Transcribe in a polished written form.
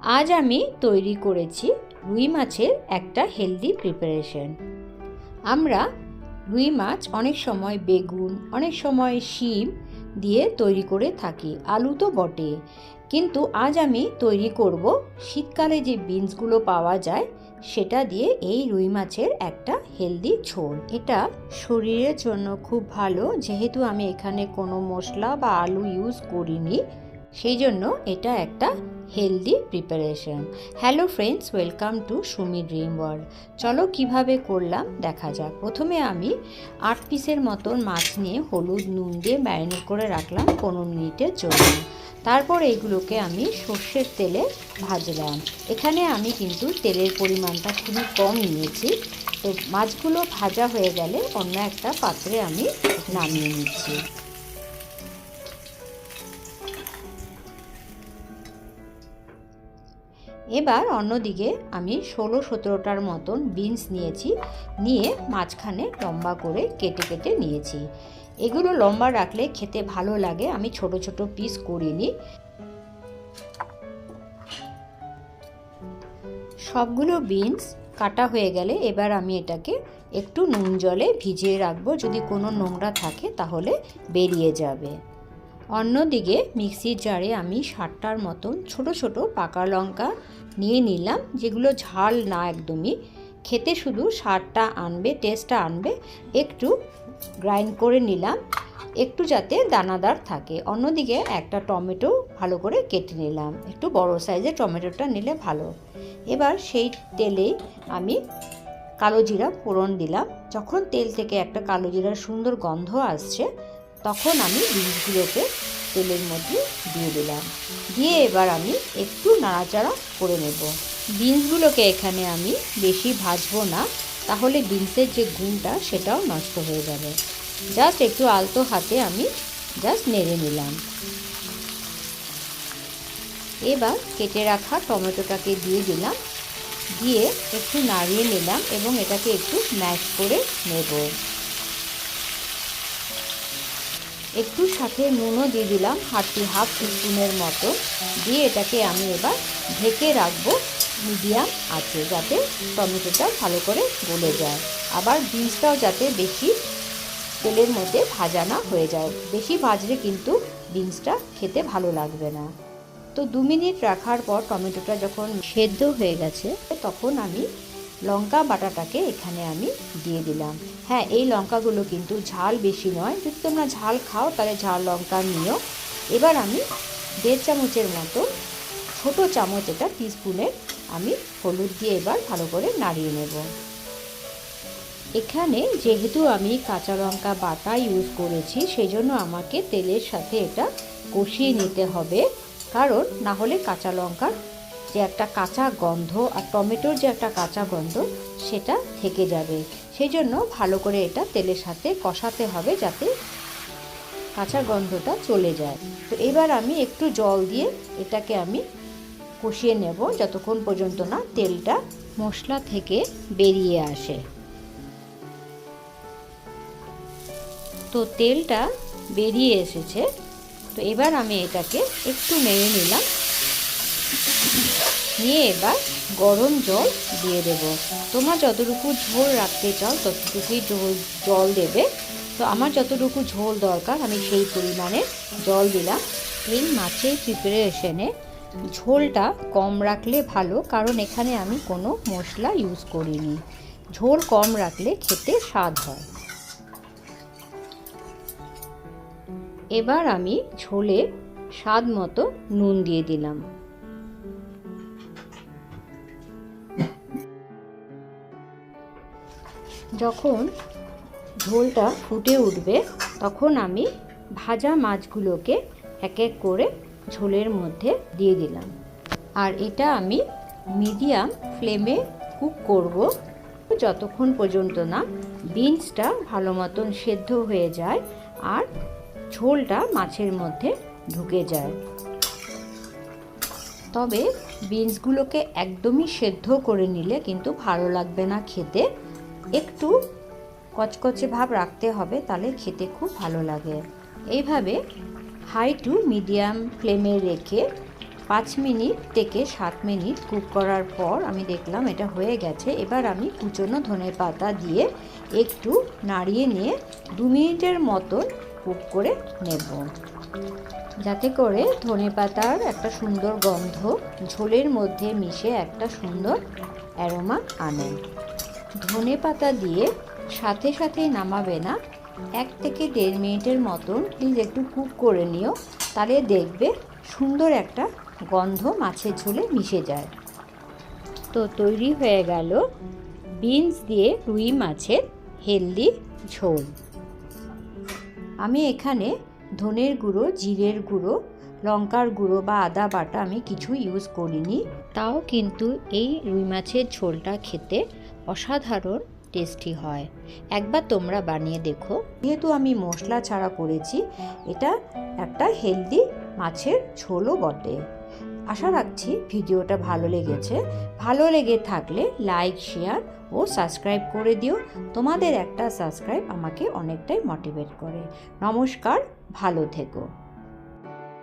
আজ আমি তৈরি করেছি রুই মাছের একটা হেলদি প্রিপারেশন। আমরা রুই মাছ অনেক সময় বেগুন, অনেক সময় শিম দিয়ে তৈরি করে থাকি, আলু তো বটে, কিন্তু আজ আমি তৈরি করব শীতকালে যে বিনসগুলো পাওয়া যায় সেটা দিয়ে এই রুই মাছের একটা হেলদি ঝোল। এটা শরীরের জন্য খুব ভালো, যেহেতু আমি এখানে কোনো মশলা বা আলু ইউজ করিনি, সেই জন্য এটা একটা healthy preparation. Hello friends, welcome to Sumi dream world. চলো কিভাবে করলাম দেখা যাক। প্রথমে আমি 8 পিসের মতন মাছ নিয়ে হলুদ নুন দিয়ে ম্যারিনেট করে রাখলাম 15 মিনিটের জন্য। তারপর এইগুলোকে আমি সর্ষের তেলে ভাজলাম। এখানে আমি কিন্তু তেলের পরিমাণটা খুবই কম নিয়েছি। তো মাছগুলো ভাজা হয়ে গেলে অন্য একটা পাত্রে আমি নামিয়ে নিচ্ছি। এবার অন্যদিকে আমি 16-17টার মতন বিনস নিয়েছি, নিয়ে মাঝখানে লম্বা করে কেটে কেটে নিয়েছি। এগুলো লম্বা রাখলে খেতে ভালো লাগে, আমি ছোট ছোট পিস করিনি। সবগুলো বিনস কাটা হয়ে গেলে এবার আমি এটাকে একটু নুন জলে ভিজিয়ে রাখবো, যদি কোনো নোংরা থাকে তাহলে বেরিয়ে যাবে। অন্যদিকে মিক্সির জারে আমি 60টার মতন ছোট ছোট পাকা লঙ্কা নিয়ে নিলাম, যেগুলো ঝাল না, একদমই খেতে শুধু স্বাদটা আনবে, টেস্টটা আনবে। একটু গ্রাইন্ড করে নিলাম, একটু যাতে দানাদার থাকে। অন্যদিকে একটা টমেটো ভালো করে কেটে নিলাম, একটু বড় সাইজের টমেটোটা নিলে ভালো। এবার সেই তেলেই আমি কালো জিরা ফোড়ন দিলাম। যখন তেল থেকে একটা কালো জিরার সুন্দর গন্ধ আসছে, তখন আমি বিনসগুলোকে তেলের মধ্যে দিয়ে দিলাম। দিয়ে এবার আমি একটু নাড়াচাড়া করে নেব। বিনসগুলোকে এখানে আমি বেশি ভাজবো না, তাহলে বিনসের যে গুণটা সেটাও নষ্ট হয়ে যাবে। জাস্ট একটু আলতো হাতে আমি জাস্ট নেড়ে নিলাম। এবার কেটে রাখা টমেটোটাকে দিয়ে দিলাম, দিয়ে একটু নাড়িয়ে নিলাম এবং এটাকে একটু ম্যাশ করে নেব। একটু সাথে নুনও দিয়ে দিলাম, হাফ টিস্পুনের মতো, দিয়ে এটাকে আমি এবার ঢেকে রাখবো মিডিয়াম আছে, যাতে টমেটোটা ভালো করে গলে যায়। আবার বিনসটাও যাতে বেশি তেলের মধ্যে ভাজা না হয়ে যায়, বেশি ভাজলে কিন্তু বিনসটা খেতে ভালো লাগবে না। তো 2 মিনিট রাখার পর টমেটোটা যখন সেদ্ধ হয়ে গেছে, তখন আমি লঙ্কা বাটাটাকে এখানে আমি দিয়ে দিলাম। হ্যাঁ, এই লঙ্কাগুলো কিন্তু ঝাল বেশি নয়, যদি তোমরা ঝাল খাও তাহলে ঝাল লঙ্কা নিও। এবার আমি 1.5 চামচের মতো, ছোট চামচ এটা টিস্পুনের, আমি হলুদ দিয়ে এবার ভালো করে নাড়িয়ে নেব। এখানে যেহেতু আমি কাঁচা লঙ্কা বাটা ইউজ করেছি, সেই জন্য আমাকে তেলের সাথে এটা কষিয়ে নিতে হবে, কারণ না হলে কাঁচা লঙ্কার যে একটা কাঁচা গন্ধ আর টমেটোর যে একটা কাঁচা গন্ধ সেটা থেকে যাবে। সেই জন্য ভালো করে এটা তেলের সাথে কষাতে হবে, যাতে কাঁচা গন্ধটা চলে যায়। তো এবার আমি একটু জল দিয়ে এটাকে আমি কষিয়ে নেব, যতক্ষণ পর্যন্ত না তেলটা মশলা থেকে বেরিয়ে আসে। তো তেলটা বেরিয়ে এসেছে, তো এবার আমি এটাকে একটু নেড়ে নিলাম, নিয়ে এবার গরম জল দিয়ে দেব। তোমরা যতটুকু ঝোল রাখতে চাও ততটুকুই জল দেবে। তো আমার যতটুকু ঝোল দরকার আমি সেই পরিমাণে জল দিলাম। এই মাছের প্রিপারেশনে ঝোলটা কম রাখলে ভালো, কারণ এখানে আমি কোনো মশলা ইউজ করিনি। ঝোল কম রাখলে খেতে স্বাদ হয়। এবার আমি ঝোলে স্বাদ মতো নুন দিয়ে দিলাম। যখন ঝোলটা ফুটে উঠবে, তখন আমি ভাজা মাছগুলোকে এক এক করে ঝোলের মধ্যে দিয়ে দিলাম। আর এটা আমি মিডিয়াম ফ্লেমে কুক করব, যতক্ষণ পর্যন্ত না বিনসটা ভালো মতন সেদ্ধ হয়ে যায় আর ঝোলটা মাছের মধ্যে ঢুকে যায়। তবে বিনসগুলোকে একদমই সেদ্ধ করে নিলে কিন্তু ভালো লাগবে না খেতে, একটু কচকচে ভাব রাখতে হবে, তাহলে খেতে খুব ভালো লাগে। এইভাবে হাই টু মিডিয়াম ফ্লেমে রেখে 5 মিনিট থেকে 7 মিনিট কুক করার পর আমি দেখলাম এটা হয়ে গেছে। এবার আমি কুচনো ধনেপাতা দিয়ে একটু নাড়িয়ে নিয়ে 2 মিনিটের মতো কুক করে নেব, যাতে করে ধনেপাতার একটা সুন্দর গন্ধ ঝোলের মধ্যে মিশে একটা সুন্দর অ্যারোমা আনে। ধনেপাতা দিয়ে সাথে সাথেই নামাবে না, 1 থেকে 1.5 মিনিটের মতন প্লিজ একটু কুক করে নিও, তাহলে দেখবে সুন্দর একটা গন্ধ মাছের ঝোলে মিশে যায়। তো তৈরি হয়ে গেল বিনস দিয়ে রুই মাছের হেলদি ঝোল। আমি এখানে ধনের গুঁড়ো, জিরের গুঁড়ো, লঙ্কার গুঁড়ো বা আদা বাটা আমি কিছু ইউজ করিনি, তাও কিন্তু এই রুই মাছের ঝোলটা খেতে অসাধারণ টেস্টি হয়। একবার তোমরা বানিয়ে দেখো। যেহেতু আমি মশলা ছাড়া করেছি, এটা একটা হেলদি মাছের ঝোলও বটে। আশা রাখছি ভিডিওটা ভালো লেগেছে। ভালো লেগে থাকলে লাইক, শেয়ার ও সাবস্ক্রাইব করে দিও। তোমাদের একটা সাবস্ক্রাইব আমাকে অনেকটাই মোটিভেট করে। নমস্কার, ভালো থেকো।